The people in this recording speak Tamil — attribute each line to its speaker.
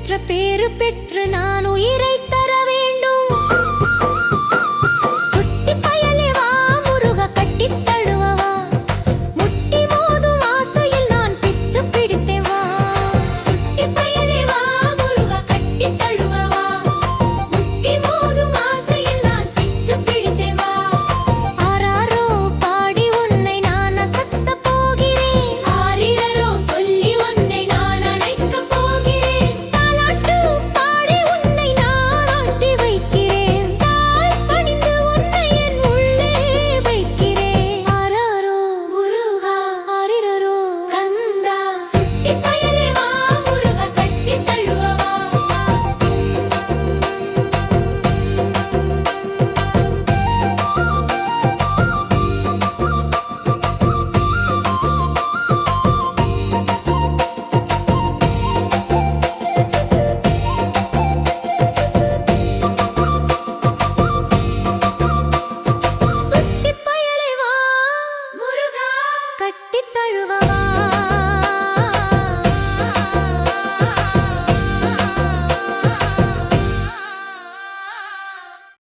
Speaker 1: பெற்ற பேறு பெற்று நான் உயிரை தர வேண்டும். சுட்டி பயலே வா முருக கட்டித் தழுவவா, முட்டி மோதும் ஆசையில் நான் பித்து பிடித்தேன் வா. சுட்டி பயலே வா முருக கட்டித் தழுவவா, முட்டி மோதும் ஆசையில் நான் பித்து பிடித்தேன் வா. ஆராரோ பாடி உன்னை நான் அசத்தப் போகிறேன், ஆரிரரோ சொல்லி உன்னை நான் அணைக்கப் போகிறேன். தாலாட்டு பாடி உன்னை நான் ஆட்டி வைக்கிறேன், தாழ் பணிந்து உன்னை என் உள்ளே வைக்கிறேன். ஆராரோ முருகா ஆரிரரோ கந்தா, சுட்டி பயலே வா முருக கட்டித் தழுவவா. சுட்டி பயலே வா முருகா கட்டித் தழுவவா.